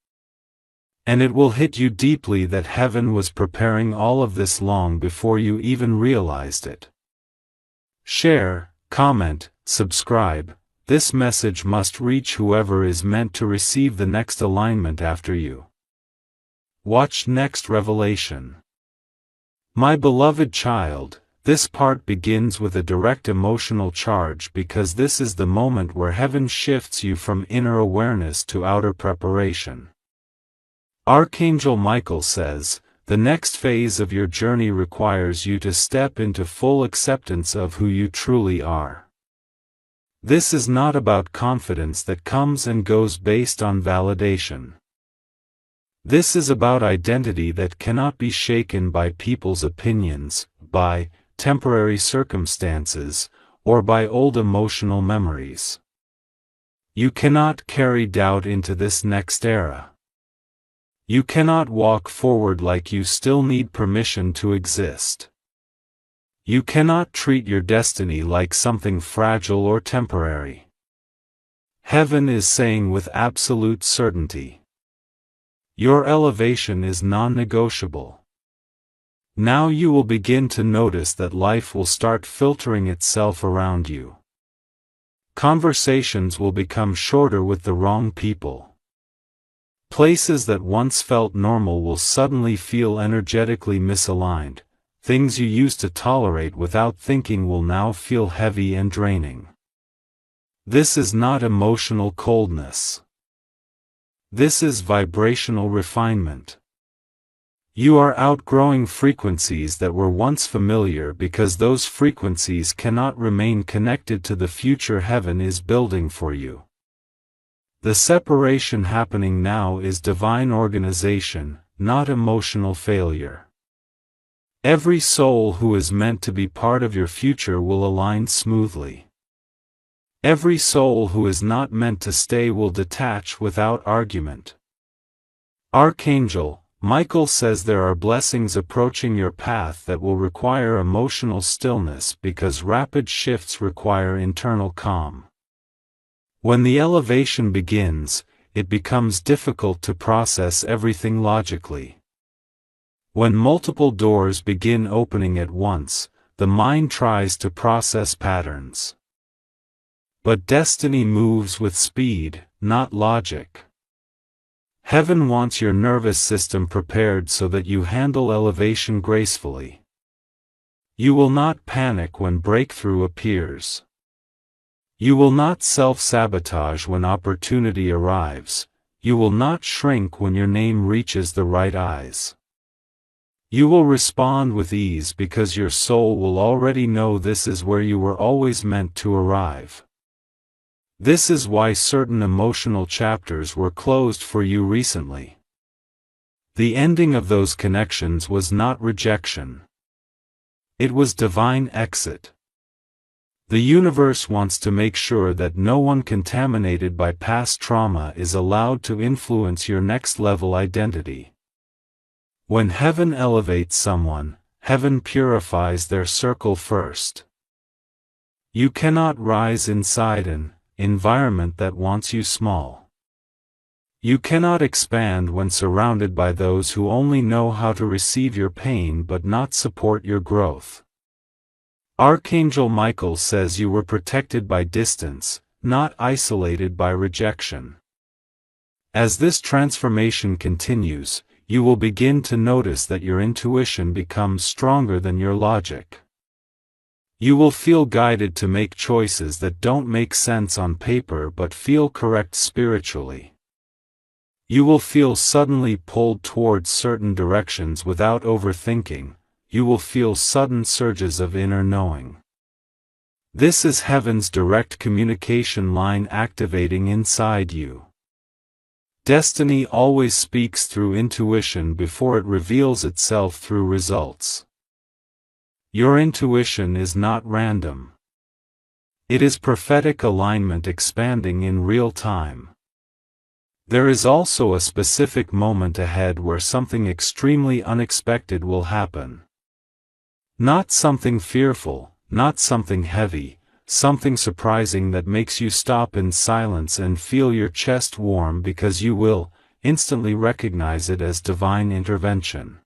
And it will hit you deeply that heaven was preparing all of this long before you even realized it. Share, comment, subscribe. This message must reach whoever is meant to receive the next alignment after you. Watch next revelation. My beloved child, this part begins with a direct emotional charge because this is the moment where heaven shifts you from inner awareness to outer preparation. Archangel Michael says, the next phase of your journey requires you to step into full acceptance of who you truly are. This is not about confidence that comes and goes based on validation. This is about identity that cannot be shaken by people's opinions, by temporary circumstances, or by old emotional memories. You cannot carry doubt into this next era. You cannot walk forward like you still need permission to exist. You cannot treat your destiny like something fragile or temporary. Heaven is saying with absolute certainty, your elevation is non-negotiable. Now you will begin to notice that life will start filtering itself around you. Conversations will become shorter with the wrong people. Places that once felt normal will suddenly feel energetically misaligned. Things you used to tolerate without thinking will now feel heavy and draining. This is not emotional coldness. This is vibrational refinement. You are outgrowing frequencies that were once familiar because those frequencies cannot remain connected to the future heaven is building for you. The separation happening now is divine organization, not emotional failure. Every soul who is meant to be part of your future will align smoothly. Every soul who is not meant to stay will detach without argument. Archangel Michael says there are blessings approaching your path that will require emotional stillness because rapid shifts require internal calm. When the elevation begins, it becomes difficult to process everything logically. When multiple doors begin opening at once, the mind tries to process patterns. But destiny moves with speed, not logic. Heaven wants your nervous system prepared so that you handle elevation gracefully. You will not panic when breakthrough appears. You will not self-sabotage when opportunity arrives. You will not shrink when your name reaches the right eyes. You will respond with ease because your soul will already know this is where you were always meant to arrive. This is why certain emotional chapters were closed for you recently. The ending of those connections was not rejection. It was divine exit. The universe wants to make sure that no one contaminated by past trauma is allowed to influence your next level identity. When heaven elevates someone, heaven purifies their circle first. You cannot rise inside an environment that wants you small. You cannot expand when surrounded by those who only know how to receive your pain but not support your growth. Archangel Michael says you were protected by distance, not isolated by rejection. As this transformation continues, you will begin to notice that your intuition becomes stronger than your logic. You will feel guided to make choices that don't make sense on paper but feel correct spiritually. You will feel suddenly pulled towards certain directions without overthinking. You will feel sudden surges of inner knowing. This is heaven's direct communication line activating inside you. Destiny always speaks through intuition before it reveals itself through results. Your intuition is not random. It is prophetic alignment expanding in real time. There is also a specific moment ahead where something extremely unexpected will happen. Not something fearful, not something heavy, something surprising that makes you stop in silence and feel your chest warm because you will instantly recognize it as divine intervention.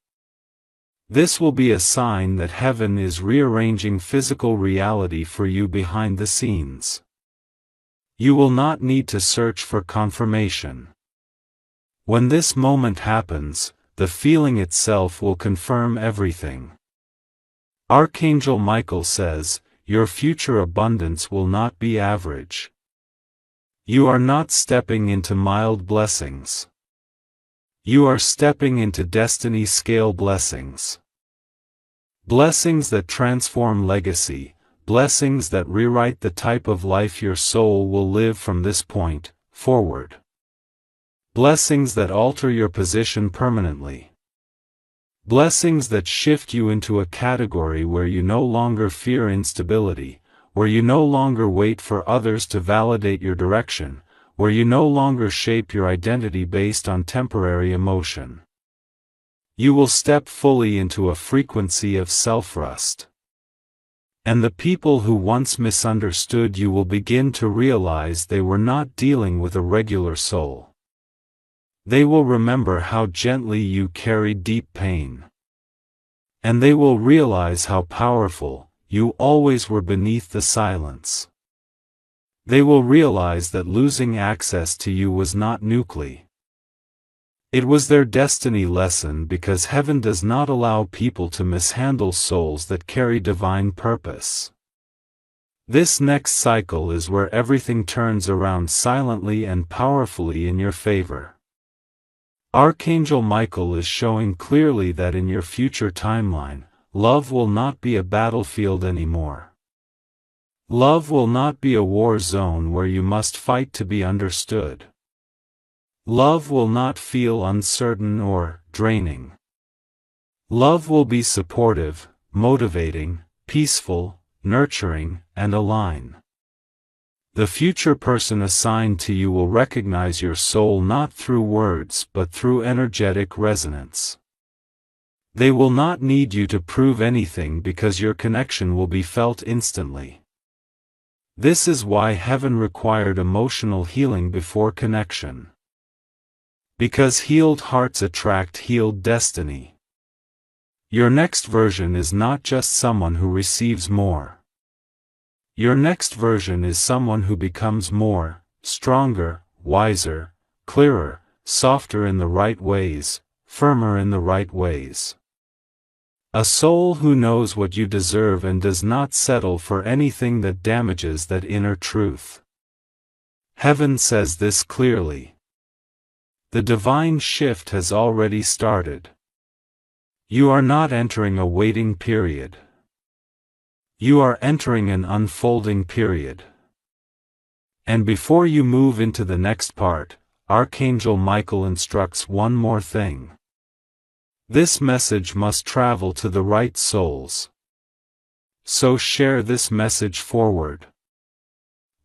This will be a sign that heaven is rearranging physical reality for you behind the scenes. You will not need to search for confirmation. When this moment happens, the feeling itself will confirm everything. Archangel Michael says, your future abundance will not be average. You are not stepping into mild blessings. You are stepping into destiny scale blessings. Blessings that transform legacy, blessings that rewrite the type of life your soul will live from this point forward. Blessings that alter your position permanently. Blessings that shift you into a category where you no longer fear instability, where you no longer wait for others to validate your direction, where you no longer shape your identity based on temporary emotion. You will step fully into a frequency of self-trust. And the people who once misunderstood you will begin to realize they were not dealing with a regular soul. They will remember how gently you carried deep pain. And they will realize how powerful you always were beneath the silence. They will realize that losing access to you was not nuclear. It was their destiny lesson because heaven does not allow people to mishandle souls that carry divine purpose. This next cycle is where everything turns around silently and powerfully in your favor. Archangel Michael is showing clearly that in your future timeline, love will not be a battlefield anymore. Love will not be a war zone where you must fight to be understood. Love will not feel uncertain or draining. Love will be supportive, motivating, peaceful, nurturing, and aligned. The future person assigned to you will recognize your soul not through words but through energetic resonance. They will not need you to prove anything because your connection will be felt instantly. This is why heaven required emotional healing before connection. Because healed hearts attract healed destiny. Your next version is not just someone who receives more. Your next version is someone who becomes more, stronger, wiser, clearer, softer in the right ways, firmer in the right ways. A soul who knows what you deserve and does not settle for anything that damages that inner truth. Heaven says this clearly. The divine shift has already started. You are not entering a waiting period. You are entering an unfolding period. And before you move into the next part, Archangel Michael instructs one more thing. This message must travel to the right souls. So share this message forward.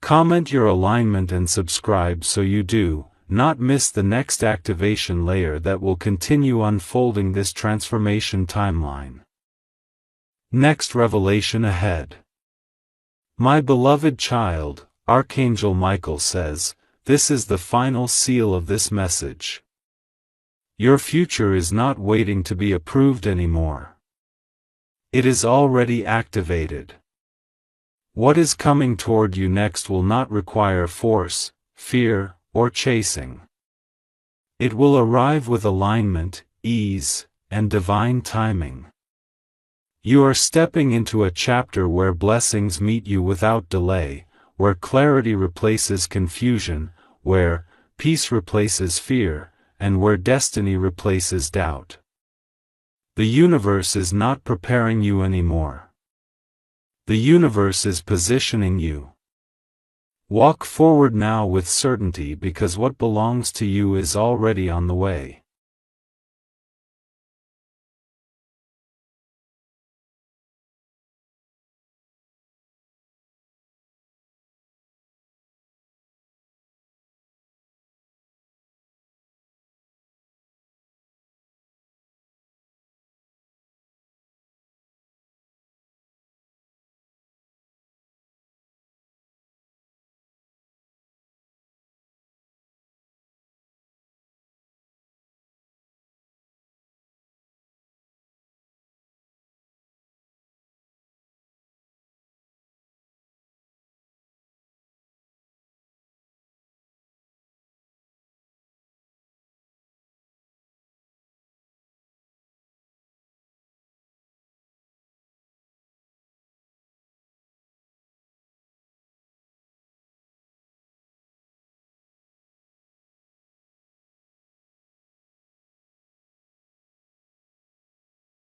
Comment your alignment and subscribe so you do not miss the next activation layer that will continue unfolding this transformation timeline. Next revelation ahead. My beloved child, Archangel Michael says, this is the final seal of this message. Your future is not waiting to be approved anymore. It is already activated. What is coming toward you next will not require force, fear, or chasing. It will arrive with alignment, ease, and divine timing. You are stepping into a chapter where blessings meet you without delay, where clarity replaces confusion, where peace replaces fear, and where destiny replaces doubt. The universe is not preparing you anymore. The universe is positioning you. Walk forward now with certainty because what belongs to you is already on the way.